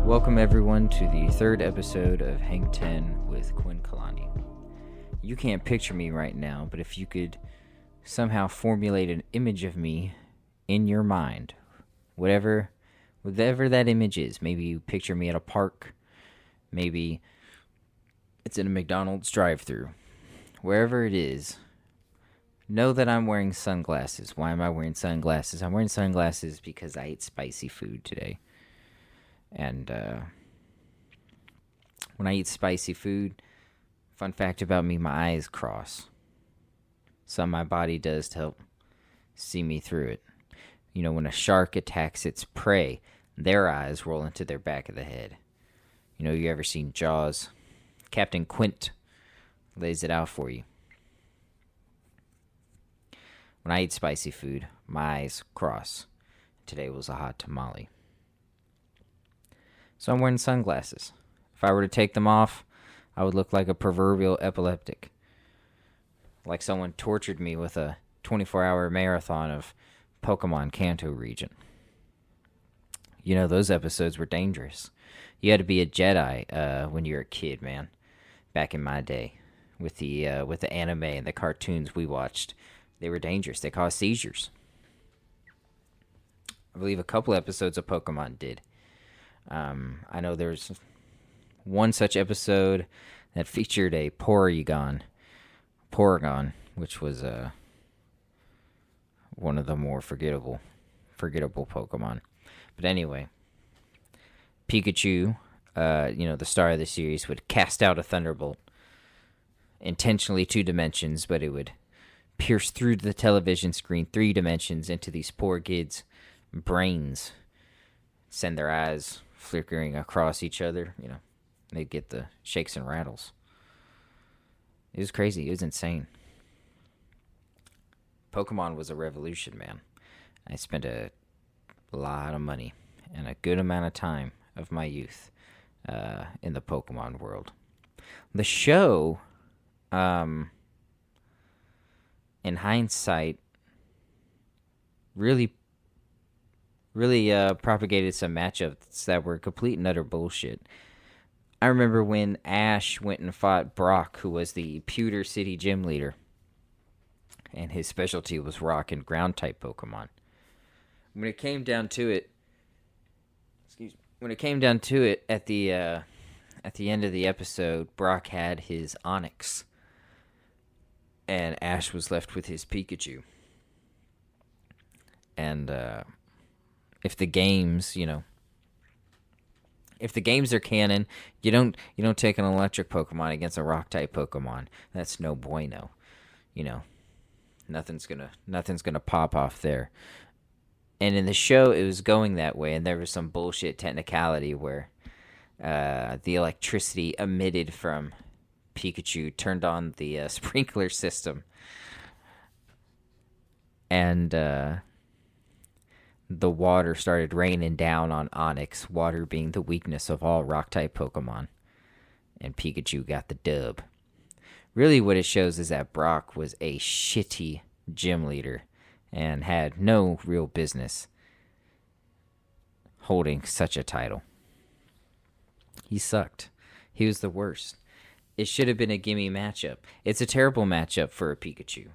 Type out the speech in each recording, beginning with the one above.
Welcome everyone to the third episode of Hang 10 with Quinn. You can't picture me right now, but if you could somehow formulate an image of me in your mind, whatever that image is, maybe you picture me at a park, maybe it's in a McDonald's drive-thru, wherever it is, know that I'm wearing sunglasses. Why am I wearing sunglasses? I'm wearing sunglasses because I ate spicy food today. And when I eat spicy food, fun fact about me, my eyes cross. Something my body does to help see me through it. You know, when a shark attacks its prey, their eyes roll into their back of the head. You know, you ever seen Jaws? Captain Quinn lays it out for you. When I eat spicy food, my eyes cross. Today was a hot tamale. So I'm wearing sunglasses. If I were to take them off, I would look like a proverbial epileptic. Like someone tortured me with a 24-hour marathon of Pokemon Kanto region. You know, those episodes were dangerous. You had to be a Jedi when you were a kid, man. Back in my day, with the anime and the cartoons we watched, they were dangerous. They caused seizures. I believe a couple episodes of Pokemon did. I know there's one such episode that featured a Porygon, which was one of the more forgettable Pokemon. But anyway, Pikachu, the star of the series, would cast out a thunderbolt, intentionally 2 dimensions, but it would pierce through the television screen 3 dimensions into these poor kids' brains, send their eyes flickering across each other. You know, they'd get the shakes and rattles. It was crazy. It was insane. Pokemon was a revolution, man. I spent a lot of money and a good amount of time of my youth in the Pokemon world. The show, in hindsight, really propagated some matchups that were complete and utter bullshit. I remember when Ash went and fought Brock, who was the Pewter City gym leader, and his specialty was rock and ground type Pokemon. When it came down to it, at the end of the episode, Brock had his Onix, and Ash was left with his Pikachu. And if the games are canon, you don't take an electric Pokemon against a rock type Pokemon. That's no bueno. You know, nothing's gonna pop off there. And in the show, it was going that way, and there was some bullshit technicality where the electricity emitted from Pikachu turned on the sprinkler system, and the water started raining down on Onix, water being the weakness of all rock-type Pokemon, and Pikachu got the dub. Really what it shows is that Brock was a shitty gym leader and had no real business holding such a title. He sucked. He was the worst. It should have been a gimme matchup. It's a terrible matchup for a Pikachu.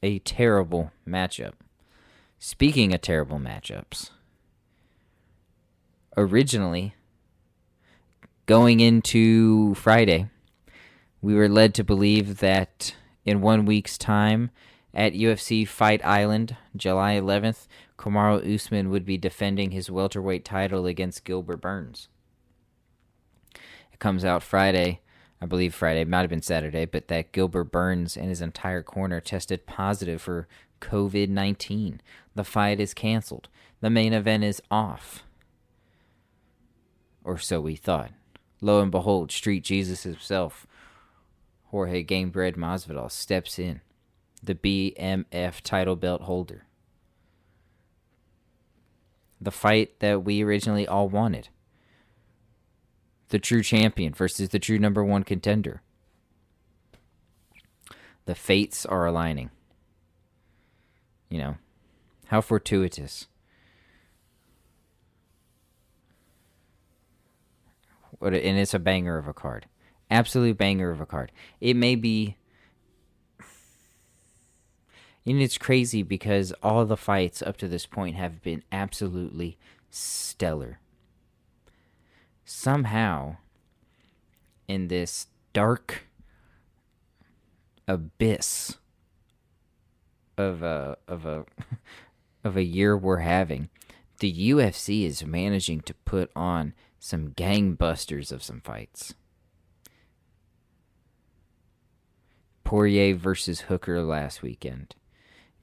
A terrible matchup. Speaking of terrible matchups, originally, going into Friday, we were led to believe that in 1 week's time at UFC Fight Island, July 11th, Kamaru Usman would be defending his welterweight title against Gilbert Burns. It comes out Friday, I believe Friday, it might have been Saturday, but that Gilbert Burns and his entire corner tested positive for COVID-19. The fight is canceled. The main event is off. Or so we thought. Lo and behold, Street Jesus himself, Jorge Gamebred Masvidal, steps in. The BMF title belt holder. The fight that we originally all wanted. The true champion versus the true number 1 contender. The fates are aligning. You know, how fortuitous. and it's a banger of a card. Absolute banger of a card. It may be... And it's crazy because all the fights up to this point have been absolutely stellar. Somehow, in this dark abyss of a year we're having, the UFC is managing to put on some gangbusters of some fights. Poirier versus Hooker last weekend.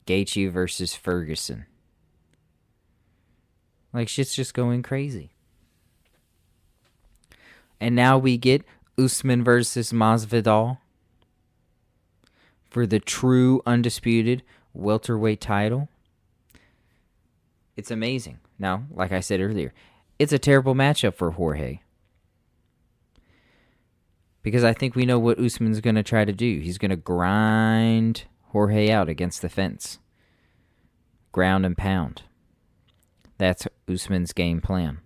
Gaethje versus Ferguson. Like, shit's just going crazy. And now we get Usman versus Masvidal for the true undisputed welterweight title. It's amazing. Now, like I said earlier, it's a terrible matchup for Jorge. Because I think we know what Usman's going to try to do. He's going to grind Jorge out against the fence. Ground and pound. That's Usman's game plan.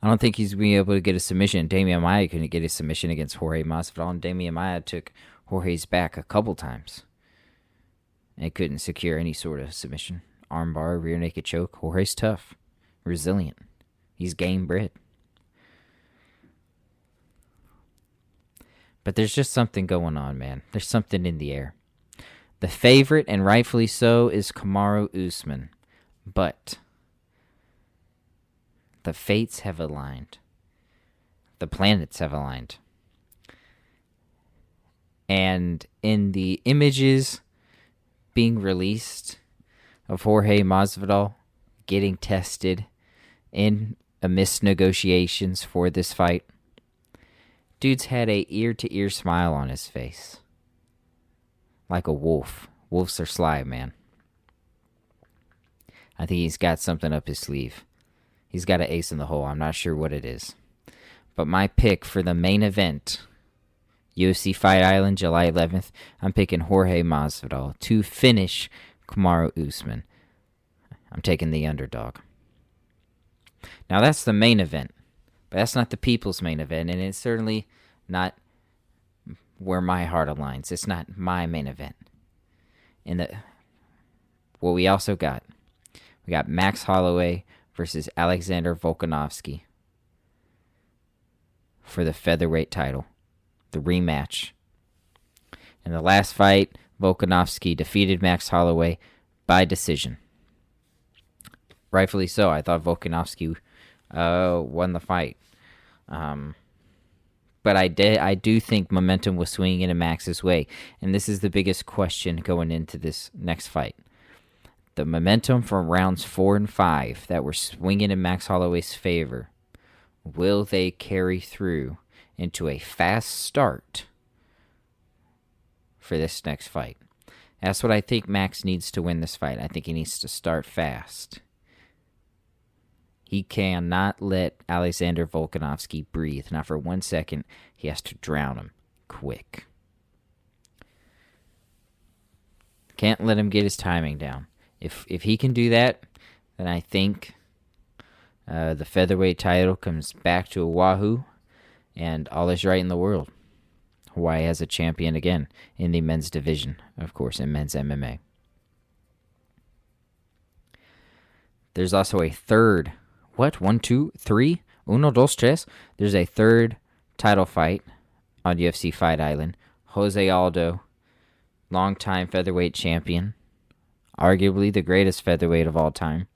I don't think he's going to be able to get a submission. Damian Maia couldn't get a submission against Jorge Masvidal, and Damian Maia took Jorge's back a couple times and couldn't secure any sort of submission. Armbar, rear naked choke. Jorge's tough, resilient. He's game bred. But there's just something going on, man. There's something in the air. The favorite, and rightfully so, is Kamaru Usman. But the fates have aligned. The planets have aligned. And in the images being released of Jorge Masvidal getting tested in amidst negotiations for this fight, dude's had a ear-to-ear smile on his face. Like a wolf. Wolves are sly, man. I think he's got something up his sleeve. He's got an ace in the hole. I'm not sure what it is. But my pick for the main event, UFC Fight Island, July 11th, I'm picking Jorge Masvidal to finish Kamaru Usman. I'm taking the underdog. Now, that's the main event. But that's not the people's main event, and it's certainly not where my heart aligns. It's not my main event. What we also got, we got Max Holloway versus Alexander Volkanovski for the featherweight title, the rematch. In the last fight, Volkanovski defeated Max Holloway by decision. Rightfully so. I thought Volkanovski won the fight. But I do think momentum was swinging into Max's way. And this is the biggest question going into this next fight. The momentum from rounds 4 and 5 that were swinging in Max Holloway's favor, will they carry through into a fast start for this next fight? That's what I think Max needs to win this fight. I think he needs to start fast. He cannot let Alexander Volkanovski breathe. Not for 1 second. He has to drown him quick. Can't let him get his timing down. If he can do that, then I think the featherweight title comes back to Oahu, and all is right in the world. Hawaii has a champion again in the men's division, of course, in men's MMA. There's also a third... What? 1, 2, 3? Uno, dos, tres? There's a third title fight on UFC Fight Island. Jose Aldo, longtime featherweight champion, arguably the greatest featherweight of all time,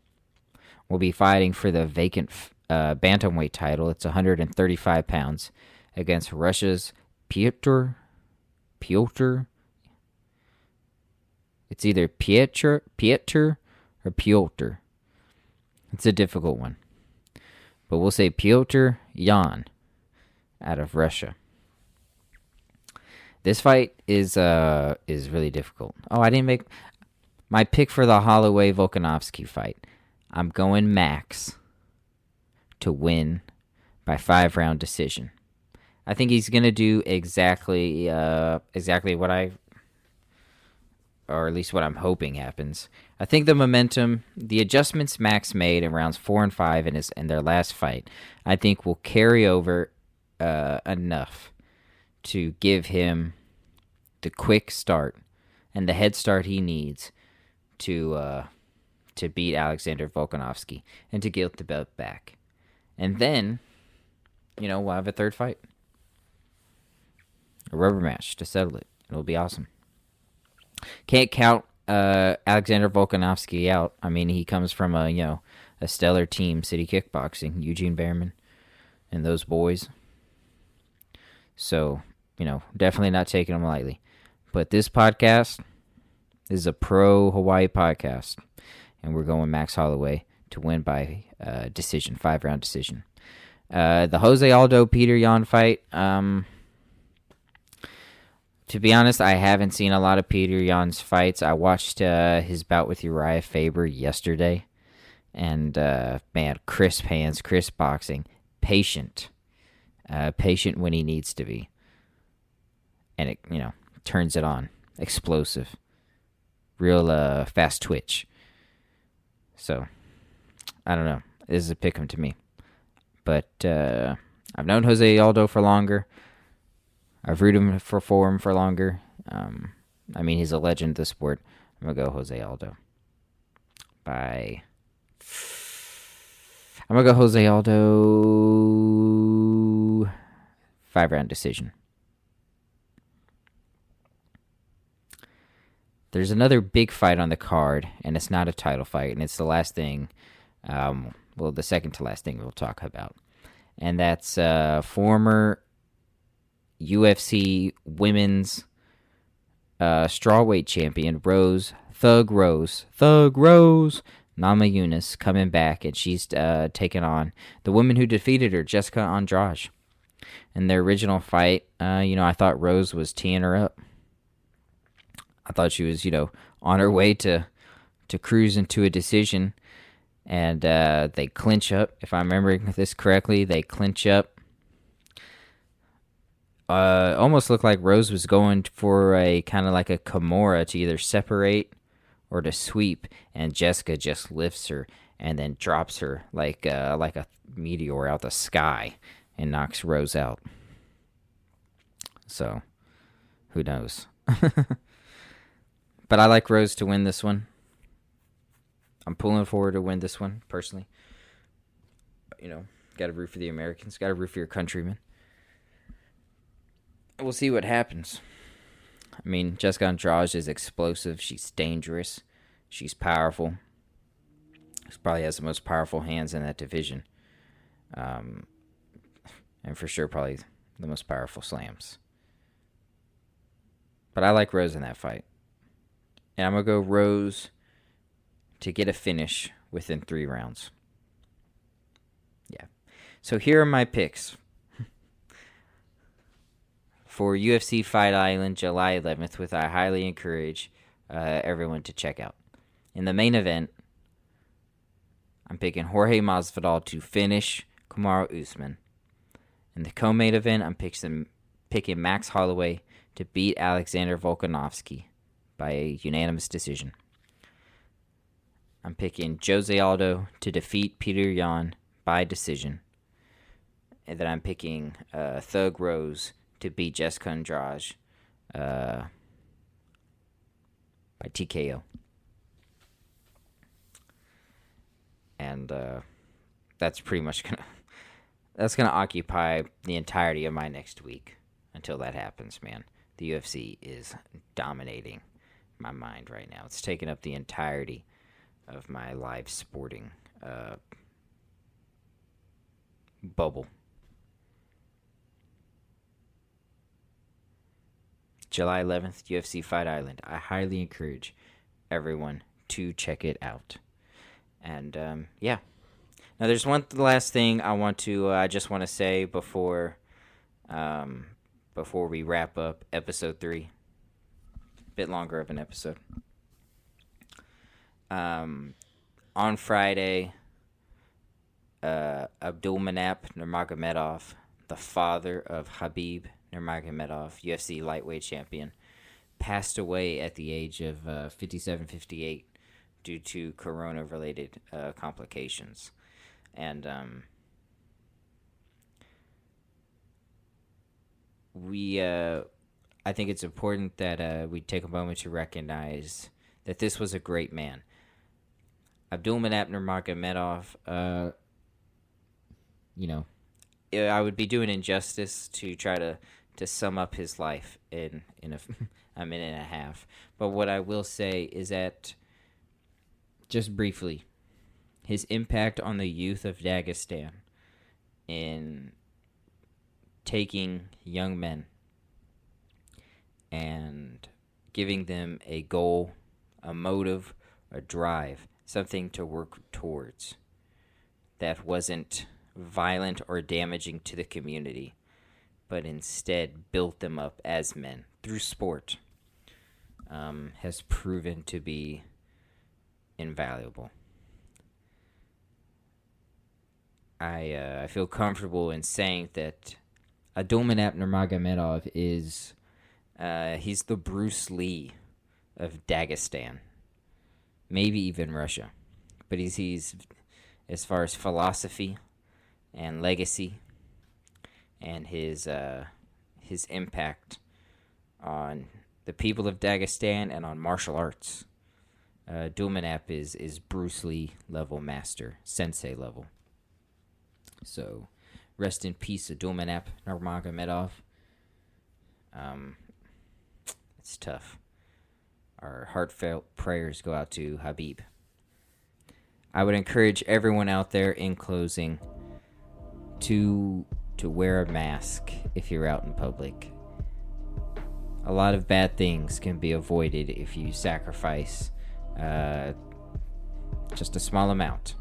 will be fighting for the vacant bantamweight title. It's 135 pounds against Russia's Piotr. It's either Piotr or Piotr. It's a difficult one. But we'll say Piotr Yan out of Russia. This fight is really difficult. Oh, I didn't make my pick for the Holloway Volkanovski fight. I'm going Max to win by 5-round decision. I think he's gonna do exactly what or at least what I'm hoping happens. I think the momentum, the adjustments Max made in rounds 4 and 5 in their last fight, I think will carry over enough to give him the quick start and the head start he needs to beat Alexander Volkanovski and to get the belt back. And then, we'll have a third fight. A rubber match to settle it. It'll be awesome. Can't count Alexander Volkanovski out. I mean, he comes from a stellar team, City Kickboxing, Eugene Behrman, and those boys. So, definitely not taking him lightly. But this podcast is a pro Hawaii podcast, and we're going Max Holloway to win by decision, 5-round decision. The Jose Aldo Peter Yan fight. To be honest, I haven't seen a lot of Peter Yan's fights. I watched his bout with Uriah Faber yesterday. And, man, crisp hands, crisp boxing. Patient. Patient when he needs to be. And it, turns it on. Explosive. Real fast twitch. So, I don't know. This is a pick 'em to me. But I've known Jose Aldo for longer. I've rooted for him for longer. I mean, he's a legend of the sport. I'm going to go Jose Aldo. I'm going to go Jose Aldo 5-round decision. There's another big fight on the card, and it's not a title fight, and it's the last thing, the second to last thing we'll talk about. And that's former UFC women's strawweight champion Thug Rose Namajunas coming back, and she's taking on the woman who defeated her, Jessica Andrade. In their original fight, I thought Rose was teeing her up. I thought she was, on her way to cruise into a decision, and they clinch up. If I'm remembering this correctly, they clinch up. Almost looked like Rose was going for a kind of like a Kimura to either separate or to sweep, and Jessica just lifts her and then drops her like a meteor out the sky and knocks Rose out. So, who knows? But I like Rose to win this one. I'm pulling for her to win this one, personally. Got to root for the Americans. Got to root for your countrymen. We'll see what happens. I mean, Jessica Andrade is explosive. She's dangerous. She's powerful. She probably has the most powerful hands in that division. And for sure, probably the most powerful slams. But I like Rose in that fight. And I'm going to go Rose to get a finish within 3 rounds. Yeah. So here are my picks. For UFC Fight Island, July 11th, which I highly encourage everyone to check out. In the main event, I'm picking Jorge Masvidal to finish Kamaru Usman. In the co-main event, I'm picking Max Holloway to beat Alexander Volkanovski by a unanimous decision. I'm picking Jose Aldo to defeat Peter Yan by decision. And then I'm picking Thug Rose to beat Jessica Andrade by TKO. And that's pretty much gonna occupy the entirety of my next week until that happens, man. The UFC is dominating my mind right now. It's taking up the entirety of my live sporting bubble. July 11th, UFC Fight Island. I highly encourage everyone to check it out. And, yeah. Now, there's one last thing I just want to say before we wrap up episode 3. A bit longer of an episode. On Friday, Abdulmanap Nurmagomedov, the father of Habib Nurmagomedov, UFC lightweight champion, passed away at the age of 57, 58 due to corona-related complications. And I think it's important that we take a moment to recognize that this was a great man. Abdulmanap Nurmagomedov, I would be doing injustice to try to sum up his life in a minute and a half. But what I will say is that, just briefly, his impact on the youth of Dagestan in taking young men and giving them a goal, a motive, a drive, something to work towards that wasn't violent or damaging to the community, but instead built them up as men through sport, has proven to be invaluable. I feel comfortable in saying that Abdulmanap Nurmagomedov is he's the Bruce Lee of Dagestan, maybe even Russia, but he's as far as philosophy and legacy and his impact on the people of Dagestan and on martial arts. Abdulmanap is Bruce Lee level master, sensei level. So, rest in peace, Abdulmanap Nurmagomedov. It's tough. Our heartfelt prayers go out to Habib. I would encourage everyone out there, in closing, to wear a mask if you're out in public. A lot of bad things can be avoided if you sacrifice just a small amount.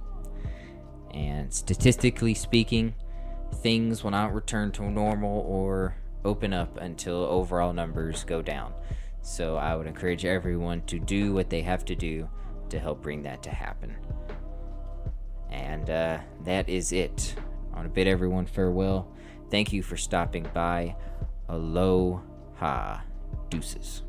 And statistically speaking, things will not return to normal or open up until overall numbers go down. So I would encourage everyone to do what they have to do to help bring that to happen. And that is it. I want to bid everyone farewell. Thank you for stopping by. Aloha. Deuces.